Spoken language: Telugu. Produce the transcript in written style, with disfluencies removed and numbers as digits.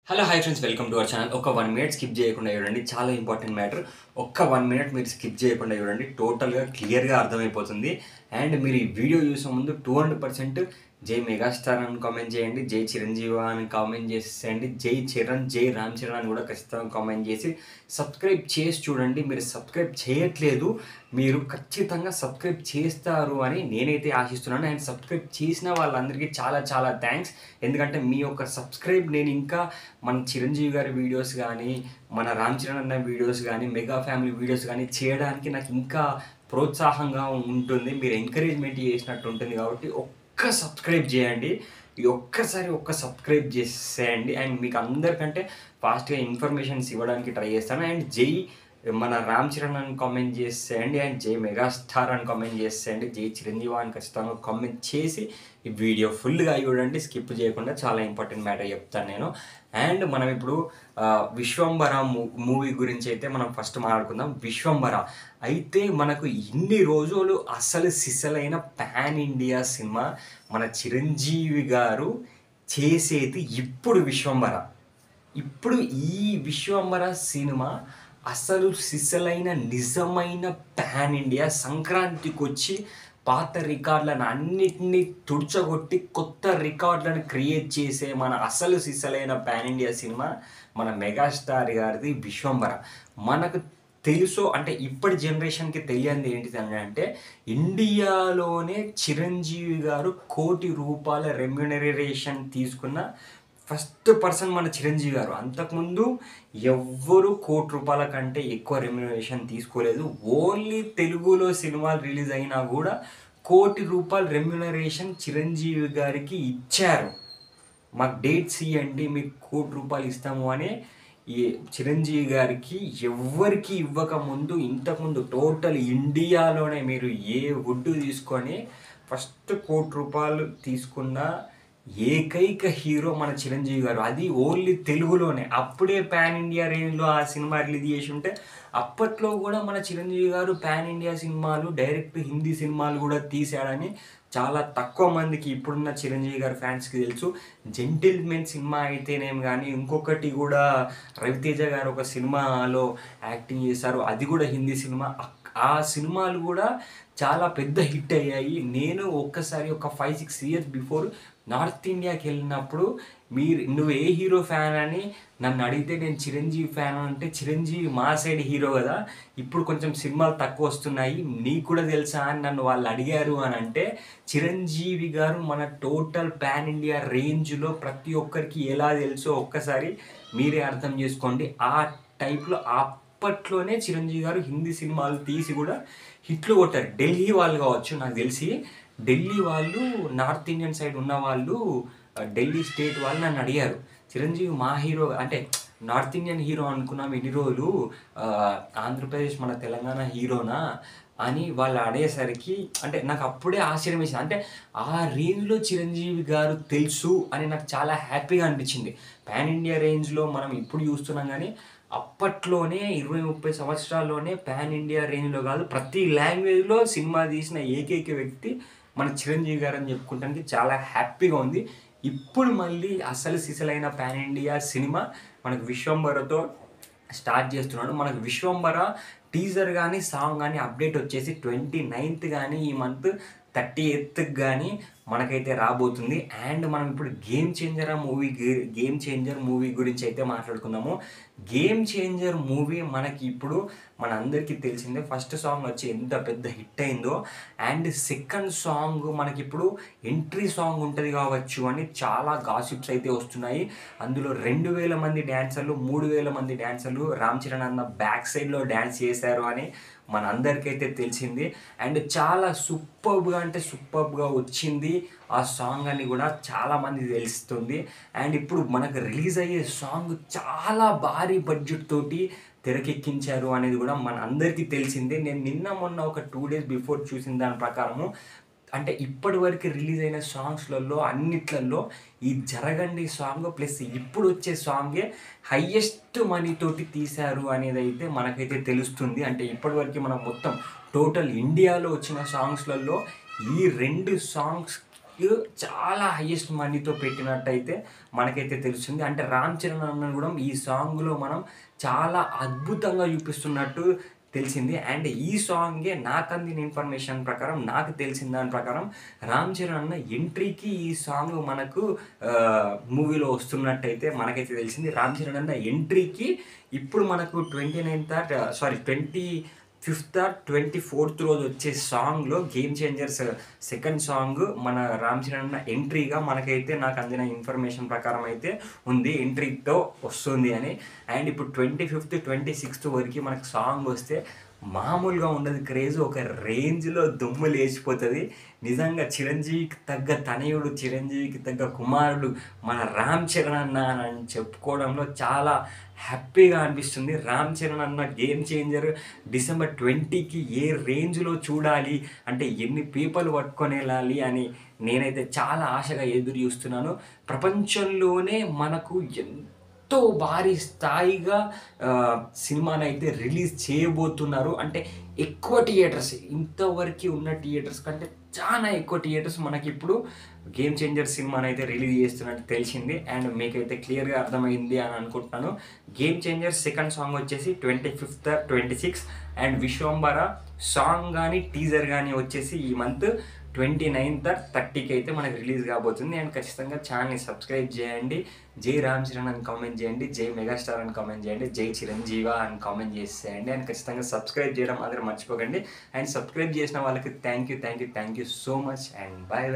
Hello hi friends, welcome to our channel. ఒక 1 మినిట్ స్కిప్ చేయకుండా చూడండి, చాలా ఇంపార్టెంట్ మ్యాటర్. ఒక్క 1 మినిట్ మీరు స్కిప్ చేయకుండా చూడండి, టోటల్గా క్లియర్గా అర్థమైపోతుంది. అండ్ మీరు ఈ వీడియో చూసే ముందు 200% జై మెగాస్టార్ అని కామెంట్ చేయండి, జై చిరంజీవి అని కామెంట్ చేసేయండి, జై చరణ్, జై రామ్ చరణ్ అని కూడా ఖచ్చితంగా కామెంట్ చేసి సబ్స్క్రైబ్ చేసి చూడండి. మీరు సబ్స్క్రైబ్ చేయట్లేదు, మీరు ఖచ్చితంగా సబ్స్క్రైబ్ చేస్తారు అని నేనైతే ఆశిస్తున్నాను. అండ్ సబ్స్క్రైబ్ చేసిన వాళ్ళందరికీ చాలా చాలా థ్యాంక్స్. ఎందుకంటే మీ యొక్క సబ్స్క్రైబ్ నేను ఇంకా మన చిరంజీవి గారి వీడియోస్ కానీ, మన రామ్ చరణ్ అన్న వీడియోస్ కానీ, మెగా ఫ్యామిలీ వీడియోస్ కానీ చేయడానికి నాకు ఇంకా ప్రోత్సాహంగా ఉంటుంది. మీరు ఎంకరేజ్మెంట్ చేసినట్టు ఉంటుంది. కాబట్టి ఒక్క సబ్స్క్రైబ్ చేయండి, ఈ ఒక్కసారి ఒక్క సబ్స్క్రైబ్ చేసేయండి. అండ్ మీకు అందరికంటే ఫాస్ట్గా ఇన్ఫర్మేషన్స్ ఇవ్వడానికి ట్రై చేస్తాను. అండ్ జై మన రామ్ చరణ్ అని కామెంట్ చేసేయండి, అండ్ జై మెగాస్టార్ అని కామెంట్ చేసేయండి, జై చిరంజీవి అని ఖచ్చితంగా కామెంట్ చేసి ఈ వీడియో ఫుల్గా చూడండి, స్కిప్ చేయకుండా. చాలా ఇంపార్టెంట్ మ్యాటర్ చెప్తాను నేను. అండ్ మనం ఇప్పుడు విశ్వంబర మూవీ గురించి అయితే మనం ఫస్ట్ మాట్లాడుకుందాం. విశ్వంబర అయితే మనకు ఇన్ని రోజులు అసలు సిసలైన పాన్ ఇండియా సినిమా మన చిరంజీవి గారు చేసేది ఇప్పుడు విశ్వంబర. ఇప్పుడు ఈ విశ్వంబర సినిమా అసలు సిసలైన నిజమైన పాన్ ఇండియా, సంక్రాంతికి వచ్చి పాత రికార్డులను అన్నిటినీ తుడిచగొట్టి కొత్త రికార్డులను క్రియేట్ చేసే మన అసలు సిసలైన పాన్ ఇండియా సినిమా మన మెగాస్టార్ గారిది విశ్వంబర. మనకు తెలుసు అంటే ఇప్పటి జనరేషన్కి తెలియంది ఏంటిది అంటే, ఇండియాలోనే చిరంజీవి గారు ₹1,00,00,000 రెమ్యూనరేషన్ తీసుకున్న ఫస్ట్ పర్సన్ మన చిరంజీవి గారు. అంతకుముందు ఎవ్వరు ₹1,00,00,000 కంటే ఎక్కువ రెమ్యూనరేషన్ తీసుకోలేదు. ఓన్లీ తెలుగులో సినిమాలు రిలీజ్ అయినా కూడా ₹1,00,00,000 రెమ్యూనరేషన్ చిరంజీవి గారికి ఇచ్చారు. మాకు డేట్స్ ఇవ్వండి, మీకు ₹1,00,00,000 ఇస్తాము అని ఈ చిరంజీవి గారికి ఎవ్వరికి ఇవ్వకముందు, ఇంతకుముందు టోటల్ ఇండియాలోనే మీరు ఏ వుడ్డు తీసుకొని ఫస్ట్ ₹1,00,00,000 తీసుకున్న ఏకైక హీరో మన చిరంజీవి గారు. అది ఓన్లీ తెలుగులోనే. అప్పుడే పాన్ ఇండియా రేంజ్లో ఆ సినిమా రిలీజ్ చేసి ఉంటే, అప్పట్లో కూడా మన చిరంజీవి గారు పాన్ ఇండియా సినిమాలు, డైరెక్ట్ హిందీ సినిమాలు కూడా తీసాడని చాలా తక్కువ మందికి ఇప్పుడున్న చిరంజీవి గారి ఫ్యాన్స్కి తెలుసు. జెంటిల్మెన్ సినిమా అయితేనేమి కానీ, ఇంకొకటి కూడా రవితేజ గారు ఒక సినిమాలో యాక్టింగ్ చేశారు, అది కూడా హిందీ సినిమా. ఆ సినిమాలు కూడా చాలా పెద్ద హిట్ అయ్యాయి. నేను ఒక్కసారి ఒక 5-6 ఇయర్స్ బిఫోర్ నార్త్ ఇండియాకి వెళ్ళినప్పుడు, నువ్వు ఏ హీరో ఫ్యాన్ అని నన్ను అడిగితే నేను చిరంజీవి ఫ్యాన్ అంటే, చిరంజీవి మా సైడ్ హీరో కదా, ఇప్పుడు కొంచెం సినిమాలు తక్కువ వస్తున్నాయి, నీకు కూడా తెలుసా అని నన్ను వాళ్ళు అడిగారు అని అంటే, చిరంజీవి గారు మన టోటల్ పాన్ ఇండియా రేంజ్లో ప్రతి ఒక్కరికి ఎలా తెలుసో ఒక్కసారి మీరే అర్థం చేసుకోండి. ఆ టైప్లో అప్పట్లోనే చిరంజీవి గారు హిందీ సినిమాలు తీసి కూడా హిట్లు కొట్టారు. ఢిల్లీ వాళ్ళు కావచ్చు, నాకు తెలిసి ఢిల్లీ వాళ్ళు, నార్త్ ఇండియన్ సైడ్ ఉన్న వాళ్ళు, ఢిల్లీ స్టేట్ వాళ్ళు నన్ను అడిగారు, చిరంజీవి మా హీరో అంటే నార్త్ ఇండియన్ హీరో అనుకున్నాం ఇన్ని రోజులు, ఆంధ్రప్రదేశ్ మన తెలంగాణ హీరోనా అని వాళ్ళు అడిగేసరికి అంటే నాకు అప్పుడే ఆశ్చర్యం వేసింది. అంటే ఆ రేంజ్లో చిరంజీవి గారు తెలుసు అని నాకు చాలా హ్యాపీగా అనిపించింది. పాన్ ఇండియా రేంజ్లో మనం ఇప్పుడు చూస్తున్నాం కానీ, అప్పట్లోనే 20-30 సంవత్సరాల్లోనే పాన్ ఇండియా రేంజ్లో కాదు, ప్రతి లాంగ్వేజ్లో సినిమా తీసిన ఏకైక వ్యక్తి మన చిరంజీవి గారు అని చెప్పుకోవడానికి చాలా హ్యాపీగా ఉంది. ఇప్పుడు మళ్ళీ అసలు సిసలైన పాన్ ఇండియా సినిమా మనకు విశ్వంబరతో స్టార్ట్ చేస్తున్నాడు. మనకు విశ్వంబర టీజర్ కానీ, సాంగ్ కానీ అప్డేట్ వచ్చేసి 29th కానీ, ఈ మంత్ 30th కానీ మనకైతే రాబోతుంది. అండ్ మనం ఇప్పుడు గేమ్ చేంజర్ మూవీ గురించి అయితే మాట్లాడుకుందాము. గేమ్ చేంజర్ మూవీ మనకి ఇప్పుడు మన అందరికీ తెలిసిందే. ఫస్ట్ సాంగ్ వచ్చి ఎంత పెద్ద హిట్ అయిందో, అండ్ సెకండ్ సాంగ్ మనకి ఇప్పుడు ఎంట్రీ సాంగ్ ఉంటుంది కావచ్చు అని చాలా గాసిప్స్ అయితే వస్తున్నాయి. అందులో 2,000 మంది డ్యాన్సర్లు, 3,000 మంది డ్యాన్సర్లు రామ్ చరణ్ అన్న బ్యాక్ సైడ్లో డ్యాన్స్ చేశారు అని మన అందరికైతే తెలిసింది. అండ్ చాలా సూపర్బ్గా వచ్చింది ఆ సాంగ్ అని కూడా చాలామంది తెలుస్తుంది. అండ్ ఇప్పుడు మనకు రిలీజ్ అయ్యే సాంగ్ చాలా భారీ బడ్జెట్ తోటి తెరకెక్కించారు అనేది కూడా మన అందరికీ తెలిసిందే. నేను నిన్న మొన్న ఒక 2 days బిఫోర్ చూసిన దాని ప్రకారము, అంటే ఇప్పటి వరకు రిలీజ్ అయిన సాంగ్స్లలో అన్నిట్లలో ఈ జరగండి సాంగ్ ప్లస్ ఇప్పుడు వచ్చే సాంగే హయ్యెస్ట్ మనీ తోటి తీశారు అనేది అయితే మనకైతే తెలుస్తుంది. అంటే ఇప్పటివరకు మనం మొత్తం టోటల్ ఇండియాలో వచ్చిన సాంగ్స్లలో ఈ 2 సాంగ్స్ చాలా హైయెస్ట్ మనీతో పెట్టినట్టయితే మనకైతే తెలుస్తుంది. అంటే రామ్ చరణ్ అన్న కూడా ఈ సాంగ్‌లో మనం చాలా అద్భుతంగా చూపిస్తున్నట్టు తెలిసింది. అండ్ ఈ సాంగే నాకు అందిన ఇన్ఫర్మేషన్ ప్రకారం, నాకు తెలిసిన దాని ప్రకారం రామ్ చరణ్ అన్న ఎంట్రీకి ఈ సాంగ్ మనకు మూవీలో వస్తున్నట్టయితే మనకైతే తెలిసింది. రామ్ చరణ్ అన్న ఎంట్రీకి ఇప్పుడు మనకు 25th ఆర్ 24th రోజు వచ్చే సాంగ్‌లో 'గేమ్ చేంజర్స్' సెకండ్ సాంగ్ మన రామ్ చరణ్ అన్న ఎంట్రీగా మనకైతే నాకు అందిన ఇన్ఫర్మేషన్ ప్రకారం అయితే ఉంది. ఎంట్రీతో వస్తుంది అని. అండ్ ఇప్పుడు 25th, 26th వరకు మనకు సాంగ్ వస్తే మామూలుగా ఉండదు క్రేజ్. ఒక రేంజ్‌లో దుమ్ము లేచిపోతది. నిజంగా చిరంజీవికి తగ్గ తనయుడు, చిరంజీవికి తగ్గ కుమారుడు మన రామ్ చరణ్ అన్న అని చెప్పుకోవడంలో చాలా హ్యాపీగా అనిపిస్తుంది. రామ్ చరణ్ అన్న గేమ్ చేంజర్ December 20కి ఏ రేంజ్‌లో చూడాలి, అంటే ఎన్ని పీపుల్ పట్టుకొని వెళ్ళాలి అని నేనైతే చాలా ఆశగా ఎదురు చూస్తున్నాను. ప్రపంచంలోనే మనకు ఎంతో భారీ స్థాయిగా సినిమానైతే రిలీజ్ చేయబోతున్నారు. అంటే ఎక్కువ థియేటర్స్, ఇంతవరకు ఉన్న థియేటర్స్ కంటే చాలా ఎక్కువ థియేటర్స్ మనకిప్పుడు గేమ్ చేంజర్ సినిమానైతే రిలీజ్ చేస్తున్నట్టు తెలిసింది. అండ్ మీకైతే క్లియర్గా అర్థమైంది అని అనుకుంటున్నాను. గేమ్ చేంజర్ సెకండ్ సాంగ్ వచ్చేసి 25th, 26 అండ్ విశ్వంబర సాంగ్ కానీ టీజర్ కానీ వచ్చేసి ఈ మంత్ 29th, 30కి అయితే మనకు రిలీజ్ కాబోతుంది. అండ్ ఖచ్చితంగా ఛానల్ని సబ్స్క్రైబ్ చేయండి. జై రామ్ చరణ్ అని కామెంట్ చేయండి, జై మెగాస్టార్ అని కామెంట్ చేయండి, జై చిరంజీవ అని కామెంట్ చేసేయండి. అండ్ ఖచ్చితంగా సబ్స్క్రైబ్ చేయడం మాత్రం మర్చిపోకండి. అండ్ సబ్స్క్రైబ్ చేసిన వాళ్ళకి thank you so much and bye bye.